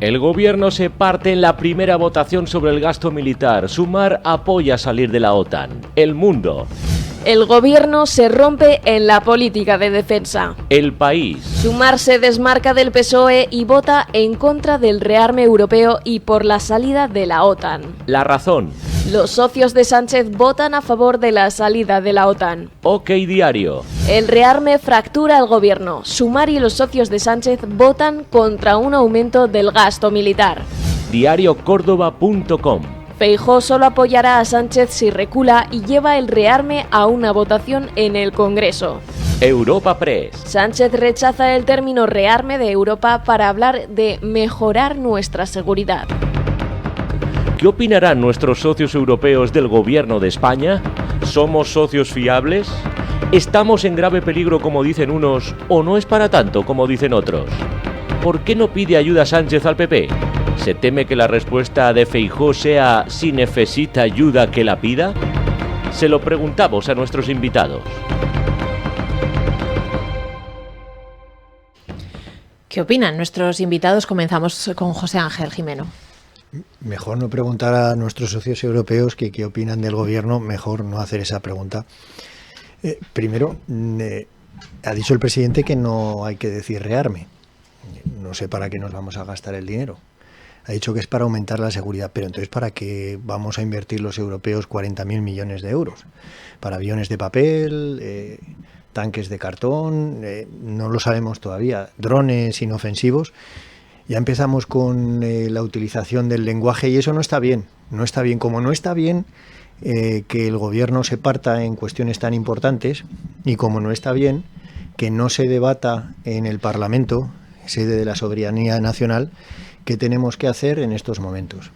El gobierno se parte en la primera votación sobre el gasto militar. Sumar apoya salir de la OTAN. El Mundo. El gobierno se rompe en la política de defensa. El País. Sumar se desmarca del PSOE y vota en contra del rearme europeo y por la salida de la OTAN. La Razón. Los socios de Sánchez votan a favor de la salida de la OTAN. OK Diario. El rearme fractura al gobierno. Sumar y los socios de Sánchez votan contra un aumento del gasto militar. DiarioCórdoba.com. Feijóo solo apoyará a Sánchez si recula y lleva el rearme a una votación en el Congreso. Europa Press. Sánchez rechaza el término rearme de Europa para hablar de mejorar nuestra seguridad. ¿Qué opinarán nuestros socios europeos del gobierno de España? ¿Somos socios fiables? ¿Estamos en grave peligro como dicen unos o no es para tanto como dicen otros? ¿Por qué no pide ayuda Sánchez al PP? ¿Se teme que la respuesta de Feijóo sea si necesita ayuda que la pida? Se lo preguntamos a nuestros invitados. ¿Qué opinan nuestros invitados? Comenzamos con José Ángel Jimeno. Mejor no preguntar a nuestros socios europeos qué opinan del gobierno, mejor no hacer esa pregunta. Primero, ha dicho el presidente que no hay que decir rearme. No sé para qué nos vamos a gastar el dinero. Ha dicho que es para aumentar la seguridad, pero entonces ¿para qué vamos a invertir los europeos 40.000 millones de euros? ¿Para aviones de papel, tanques de cartón? No lo sabemos todavía. ¿Drones inofensivos? Ya empezamos con la utilización del lenguaje y eso no está bien. No está bien. Como no está bien que el gobierno se parta en cuestiones tan importantes y como no está bien que no se debata en el Parlamento, sede de la soberanía nacional, qué tenemos que hacer en estos momentos.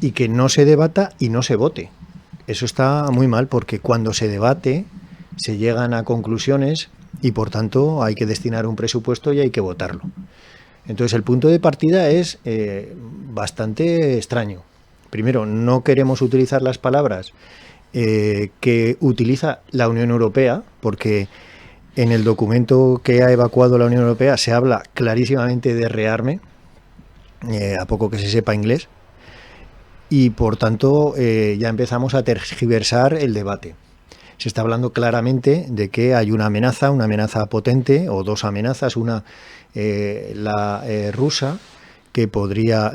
Y que no se debata y no se vote. Eso está muy mal porque cuando se debate se llegan a conclusiones y por tanto hay que destinar un presupuesto y hay que votarlo. Entonces el punto de partida es bastante extraño. Primero, no queremos utilizar las palabras que utiliza la Unión Europea, porque en el documento que ha evacuado la Unión Europea se habla clarísimamente de rearme, a poco que se sepa inglés, y por tanto ya empezamos a tergiversar el debate. Se está hablando claramente de que hay una amenaza potente, o dos amenazas, una la rusa, que podría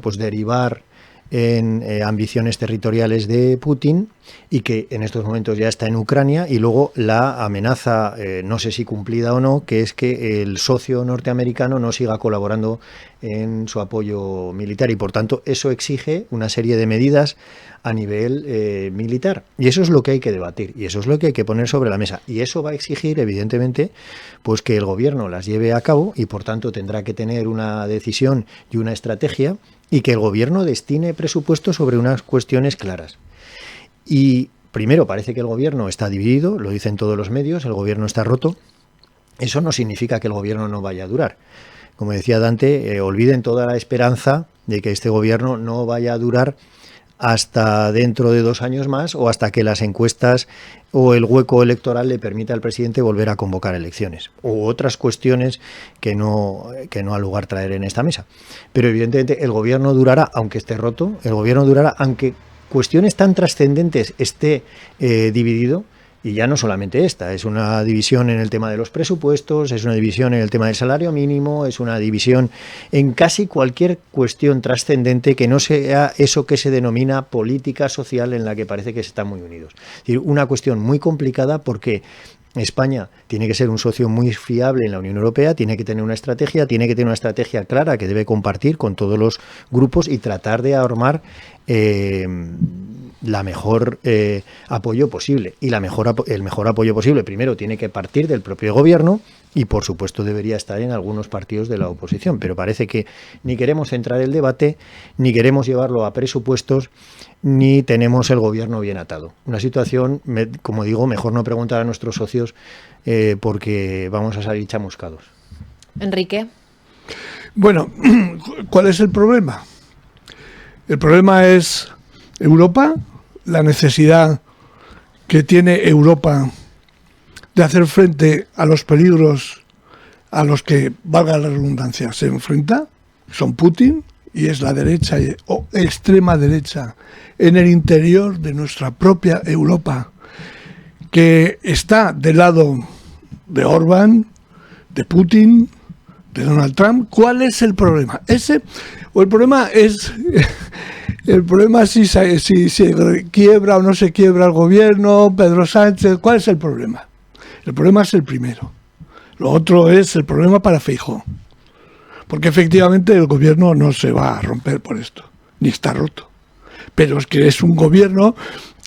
pues derivar en ambiciones territoriales de Putin y que en estos momentos ya está en Ucrania, y luego la amenaza, no sé si cumplida o no, que es que el socio norteamericano no siga colaborando en su apoyo militar y por tanto eso exige una serie de medidas a nivel militar, y eso es lo que hay que debatir y eso es lo que hay que poner sobre la mesa, y eso va a exigir evidentemente pues que el gobierno las lleve a cabo y por tanto tendrá que tener una decisión y una estrategia y que el gobierno destine presupuesto sobre unas cuestiones claras. Y primero, parece que el gobierno está dividido, lo dicen todos los medios, el gobierno está roto. Eso no significa que el gobierno no vaya a durar. Como decía Dante, olviden toda la esperanza de que este gobierno no vaya a durar hasta dentro de 2 años más o hasta que las encuestas o el hueco electoral le permita al presidente volver a convocar elecciones u otras cuestiones que no ha lugar traer en esta mesa. Pero evidentemente el gobierno durará, aunque esté roto, el gobierno durará aunque cuestiones tan trascendentes esté dividido. Y ya no solamente esta, es una división en el tema de los presupuestos, es una división en el tema del salario mínimo, es una división en casi cualquier cuestión trascendente que no sea eso que se denomina política social, en la que parece que se están muy unidos. Es decir, una cuestión muy complicada porque España tiene que ser un socio muy fiable en la Unión Europea, tiene que tener una estrategia clara que debe compartir con todos los grupos y tratar de armar la mejor apoyo posible. Y el mejor apoyo posible primero tiene que partir del propio gobierno y por supuesto debería estar en algunos partidos de la oposición, pero parece que ni queremos centrar el debate, ni queremos llevarlo a presupuestos, ni tenemos el gobierno bien atado. Una situación, como digo, mejor no preguntar a nuestros socios porque vamos a salir chamuscados. Enrique. Bueno, ¿cuál es el problema? El problema es Europa, la necesidad que tiene Europa de hacer frente a los peligros a los que, valga la redundancia, se enfrenta. son Putin y es la derecha o extrema derecha en el interior de nuestra propia Europa, que está del lado de Orbán, de Putin, de Donald Trump. ¿Cuál es el problema? El problema es si se quiebra o no se quiebra el gobierno, Pedro Sánchez. ¿Cuál es el problema? El problema es el primero. Lo otro es el problema para Feijóo. Porque efectivamente el gobierno no se va a romper por esto, ni está roto. Pero es que es un gobierno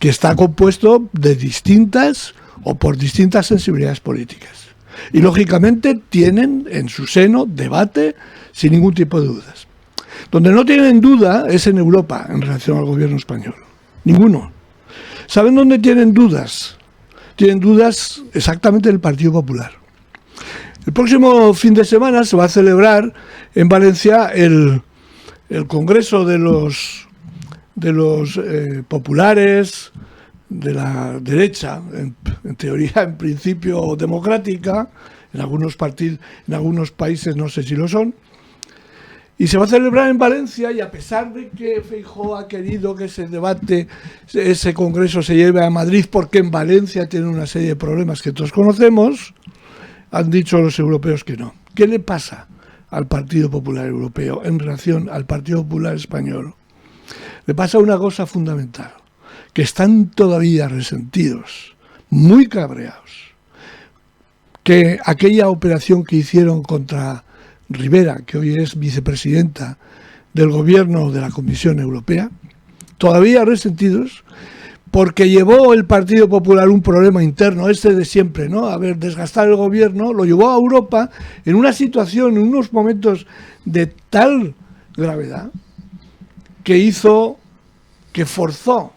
que está compuesto de distintas o por distintas sensibilidades políticas. Y lógicamente tienen en su seno debate sin ningún tipo de dudas. Donde no tienen duda es en Europa en relación al gobierno español. Ninguno. ¿Saben dónde tienen dudas? Tienen dudas exactamente en el Partido Popular. El próximo fin de semana se va a celebrar en Valencia el Congreso de los populares, de la derecha, en teoría, en principio democrática, en algunos países no sé si lo son, y se va a celebrar en Valencia, y a pesar de que Feijóo ha querido que ese debate, ese congreso se lleve a Madrid, porque en Valencia tiene una serie de problemas que todos conocemos, han dicho los europeos que no. ¿Qué le pasa al Partido Popular Europeo en relación al Partido Popular Español? Le pasa una cosa fundamental, que están todavía resentidos, muy cabreados, que aquella operación que hicieron contra Rivera, que hoy es vicepresidenta del gobierno de la Comisión Europea, todavía resentidos, porque llevó el Partido Popular un problema interno, de siempre, ¿no? A ver, desgastar el gobierno, lo llevó a Europa en una situación, en unos momentos de tal gravedad, que forzó,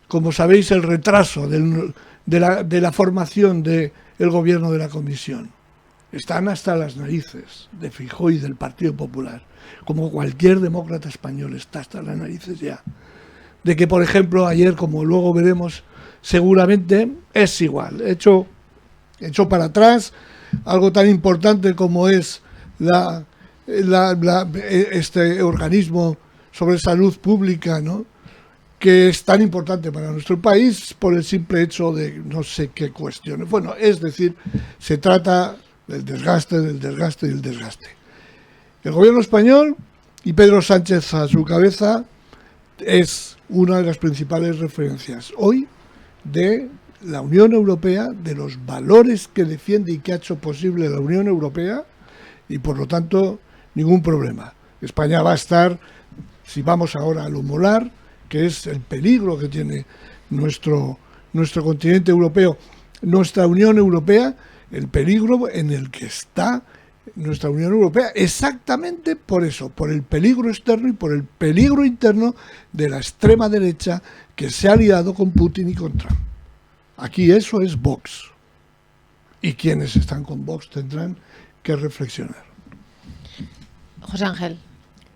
como sabéis, el retraso de la formación del gobierno de la Comisión. Están hasta las narices de Feijóo y del Partido Popular, como cualquier demócrata español está hasta las narices ya. De que, por ejemplo, ayer, como luego veremos, seguramente es igual. Hecho para atrás algo tan importante como es este organismo sobre salud pública, ¿no?, que es tan importante para nuestro país por el simple hecho de no sé qué cuestiones. Bueno, es decir, se trata del desgaste. El gobierno español y Pedro Sánchez a su cabeza es una de las principales referencias hoy de la Unión Europea, de los valores que defiende y que ha hecho posible la Unión Europea, y por lo tanto ningún problema. España va a estar, si vamos ahora a lo molar, que es el peligro que tiene nuestro continente europeo, nuestra Unión Europea, el peligro en el que está nuestra Unión Europea, exactamente por eso, por el peligro externo y por el peligro interno de la extrema derecha que se ha aliado con Putin y con Trump. Aquí eso es Vox. Y quienes están con Vox tendrán que reflexionar. José Ángel.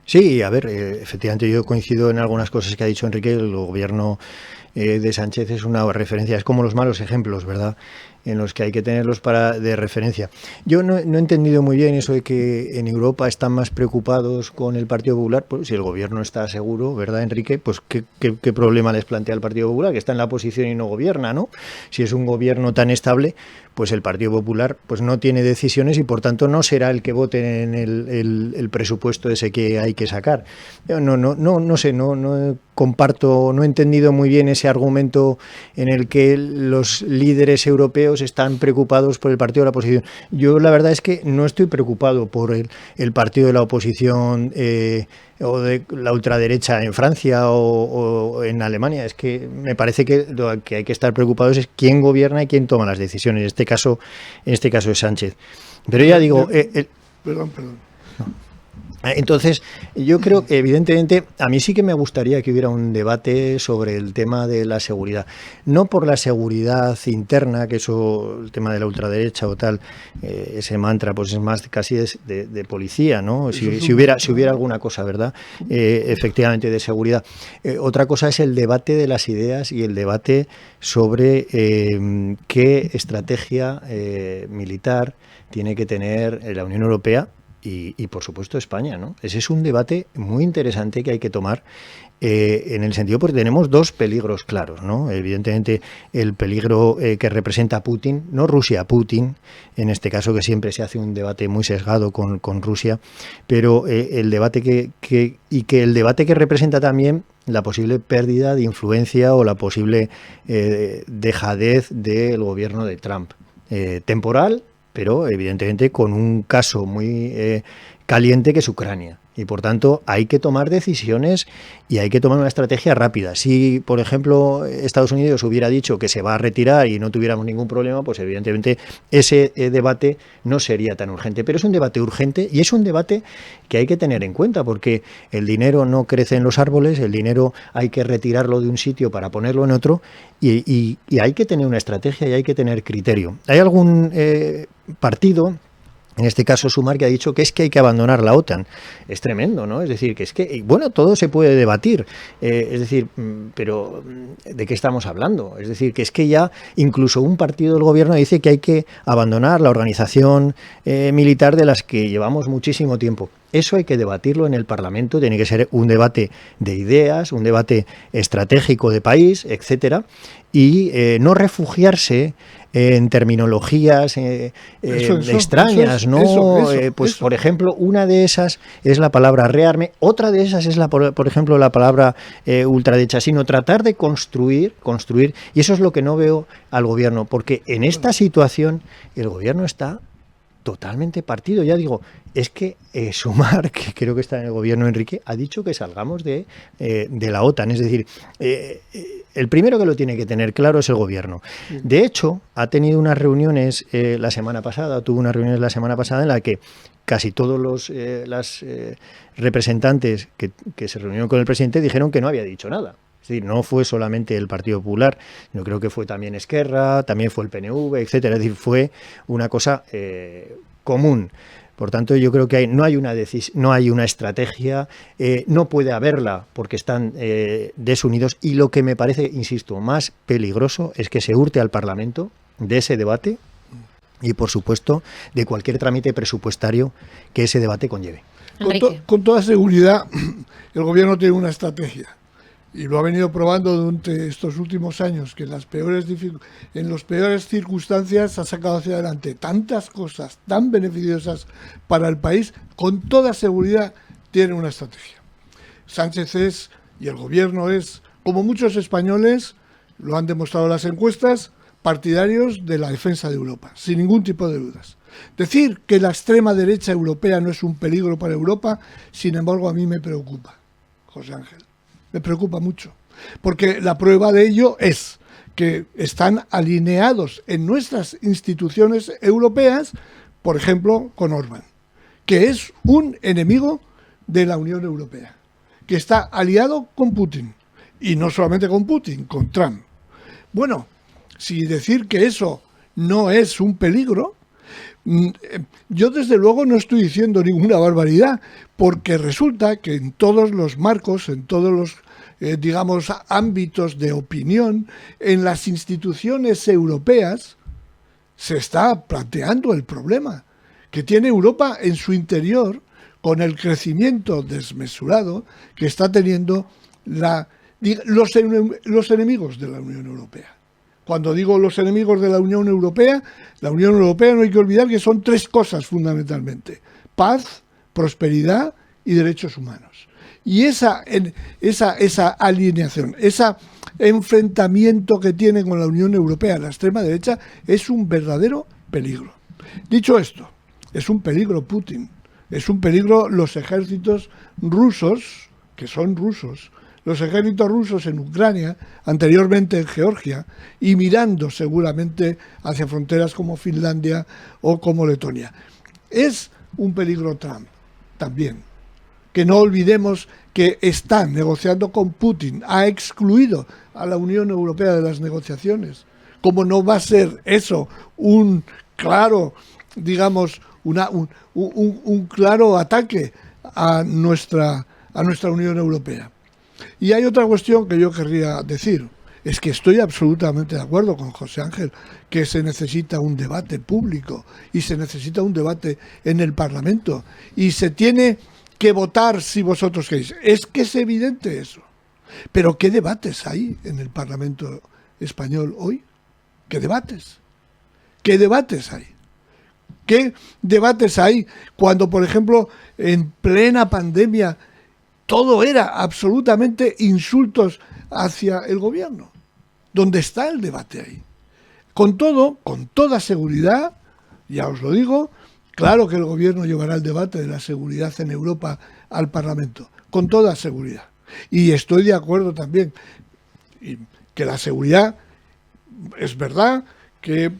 Sí, a ver, efectivamente yo coincido en algunas cosas que ha dicho Enrique. El gobierno de Sánchez es una referencia, es como los malos ejemplos, ¿verdad?, en los que hay que tenerlos de referencia. Yo no he entendido muy bien eso de que en Europa están más preocupados con el Partido Popular. Pues si el gobierno está seguro, ¿verdad, Enrique? Pues ¿qué problema les plantea el Partido Popular? Que está en la oposición y no gobierna, ¿no? Si es un gobierno tan estable, pues el Partido Popular pues no tiene decisiones y por tanto no será el que vote en el presupuesto ese que hay que sacar. No sé, no comparto, no he entendido muy bien ese argumento en el que los líderes europeos están preocupados por el partido de la oposición. Yo la verdad es que no estoy preocupado por el partido de la oposición o de la ultraderecha en Francia o en Alemania. Es que me parece que lo que hay que estar preocupados es quién gobierna y quién toma las decisiones. En este caso es Sánchez. Pero ya digo... Perdón. Entonces, yo creo que evidentemente a mí sí que me gustaría que hubiera un debate sobre el tema de la seguridad. No por la seguridad interna, que eso, el tema de la ultraderecha o tal, ese mantra, pues es más casi de policía, ¿no? Si hubiera alguna cosa, ¿verdad? Efectivamente, de seguridad. Otra cosa es el debate de las ideas y el debate sobre qué estrategia militar tiene que tener la Unión Europea y por supuesto España, ¿no? Ese es un debate muy interesante que hay que tomar en el sentido porque tenemos dos peligros claros, ¿no? Evidentemente el peligro que representa Putin, no Rusia, Putin, en este caso que siempre se hace un debate muy sesgado con Rusia, pero el debate que el debate que representa también la posible pérdida de influencia o la posible dejadez del gobierno de Trump. Temporal, pero evidentemente con un caso muy caliente que es Ucrania. Y por tanto hay que tomar decisiones y hay que tomar una estrategia rápida. Si, por ejemplo, Estados Unidos hubiera dicho que se va a retirar y no tuviéramos ningún problema, pues evidentemente ese debate no sería tan urgente. Pero es un debate urgente y es un debate que hay que tener en cuenta porque el dinero no crece en los árboles, el dinero hay que retirarlo de un sitio para ponerlo en otro y hay que tener una estrategia y hay que tener criterio. Hay algún partido, en este caso Sumar, que ha dicho que es que hay que abandonar la OTAN. Es tremendo, ¿no? Es decir, que es que, bueno, todo se puede debatir. Es decir, pero ¿de qué estamos hablando? Es decir, que es que ya incluso un partido del gobierno dice que hay que abandonar la organización militar de las que llevamos muchísimo tiempo. Eso hay que debatirlo en el Parlamento, tiene que ser un debate de ideas, un debate estratégico de país, etcétera, y no refugiarse en terminologías extrañas, ¿no? Pues, por ejemplo, una de esas es la palabra rearme, otra de esas es, por ejemplo, la palabra ultraderecha, sino tratar de construir, y eso es lo que no veo al gobierno, porque en esta situación el gobierno está totalmente partido. Ya digo, es que Sumar, que creo que está en el gobierno, Enrique, ha dicho que salgamos de la OTAN. Es decir, el primero que lo tiene que tener claro es el gobierno. De hecho, ha tenido unas reuniones la semana pasada en la que casi todos los representantes que se reunieron con el presidente dijeron que no había dicho nada. Es decir, no fue solamente el Partido Popular, yo creo que fue también Esquerra, también fue el PNV, etcétera. Es decir, fue una cosa común. Por tanto, yo creo que no hay una estrategia, no puede haberla porque están desunidos. Y lo que me parece, insisto, más peligroso es que se hurte al Parlamento de ese debate y, por supuesto, de cualquier trámite presupuestario que ese debate conlleve. Con toda seguridad, el gobierno tiene una estrategia. Y lo ha venido probando durante estos últimos años, que en las peores circunstancias ha sacado hacia adelante tantas cosas tan beneficiosas para el país. Con toda seguridad tiene una estrategia. Sánchez y el gobierno es, como muchos españoles, lo han demostrado las encuestas, partidarios de la defensa de Europa, sin ningún tipo de dudas. Decir que la extrema derecha europea no es un peligro para Europa, sin embargo, a mí me preocupa, José Ángel. Me preocupa mucho, porque la prueba de ello es que están alineados en nuestras instituciones europeas, por ejemplo, con Orbán, que es un enemigo de la Unión Europea, que está aliado con Putin, y no solamente con Putin, con Trump. Bueno, si decir que eso no es un peligro, yo desde luego no estoy diciendo ninguna barbaridad, porque resulta que en todos los marcos, en todos los ámbitos de opinión, en las instituciones europeas se está planteando el problema que tiene Europa en su interior con el crecimiento desmesurado que está teniendo los enemigos de la Unión Europea. Cuando digo los enemigos de la Unión Europea no hay que olvidar que son tres cosas fundamentalmente: paz, prosperidad y derechos humanos. Y esa alineación, ese enfrentamiento que tiene con la Unión Europea la extrema derecha es un verdadero peligro. Dicho esto, es un peligro Putin, es un peligro los ejércitos rusos, que son rusos, los ejércitos rusos en Ucrania, anteriormente en Georgia, y mirando seguramente hacia fronteras como Finlandia o como Letonia. Es un peligro Trump también. Que no olvidemos que está negociando con Putin, ha excluido a la Unión Europea de las negociaciones. ¿Cómo no va a ser eso un claro, un claro ataque a nuestra Unión Europea? Y hay otra cuestión que yo querría decir. Es que estoy absolutamente de acuerdo con José Ángel, que se necesita un debate público y se necesita un debate en el Parlamento y se tiene que votar si vosotros queréis. Es que es evidente eso. Pero ¿qué debates hay en el Parlamento español hoy? ¿Qué debates? ¿Qué debates hay? ¿Qué debates hay cuando, por ejemplo, en plena pandemia todo era absolutamente insultos hacia el gobierno? ¿Dónde está el debate ahí? Con todo, con toda seguridad, ya os lo digo, claro que el gobierno llevará el debate de la seguridad en Europa al Parlamento, con toda seguridad. Y estoy de acuerdo también que la seguridad es verdad que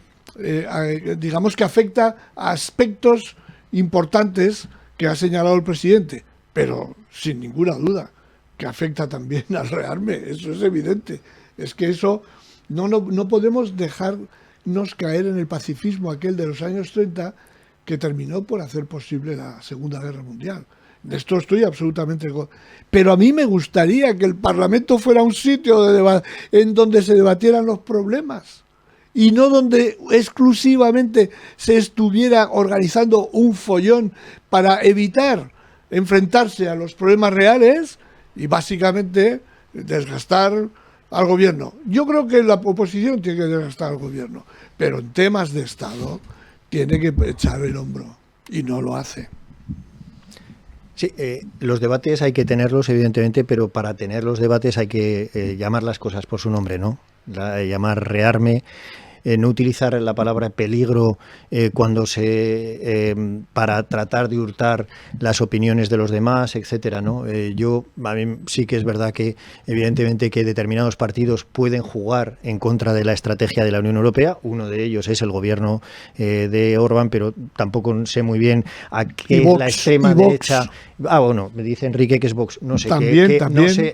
digamos que afecta a aspectos importantes que ha señalado el presidente, pero sin ninguna duda que afecta también al rearme, eso es evidente. Es que eso no podemos dejarnos caer en el pacifismo aquel de los años 30 que terminó por hacer posible la Segunda Guerra Mundial. De esto estoy absolutamente... Pero a mí me gustaría que el Parlamento fuera un sitio en donde se debatieran los problemas y no donde exclusivamente se estuviera organizando un follón para evitar enfrentarse a los problemas reales y básicamente desgastar al gobierno. Yo creo que la oposición tiene que desgastar al gobierno, pero en temas de Estado tiene que echar el hombro y no lo hace. Sí, los debates hay que tenerlos, evidentemente, pero para tener los debates hay que llamar las cosas por su nombre, ¿no? Llamar rearme, no utilizar la palabra peligro cuando para tratar de hurtar las opiniones de los demás, etcétera, ¿no? A mí sí que es verdad que evidentemente que determinados partidos pueden jugar en contra de la estrategia de la Unión Europea. Uno de ellos es el gobierno de Orbán, pero tampoco sé muy bien a qué la extrema derecha. Bueno, me dice Enrique que es Vox. No sé también.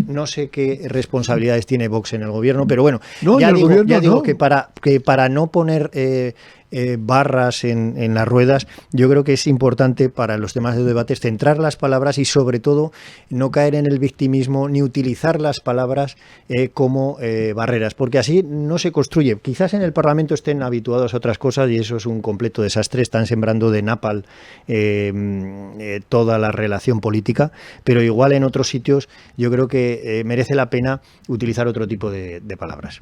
No sé qué responsabilidades tiene Vox en el gobierno, pero bueno, ya digo que para no poner barras en las ruedas, yo creo que es importante para los temas de debates centrar las palabras y sobre todo no caer en el victimismo ni utilizar las palabras como barreras, porque así no se construye. Quizás en el Parlamento estén habituados a otras cosas y eso es un completo desastre, están sembrando de napal toda la relación política, pero igual en otros sitios yo creo que merece la pena utilizar otro tipo de palabras.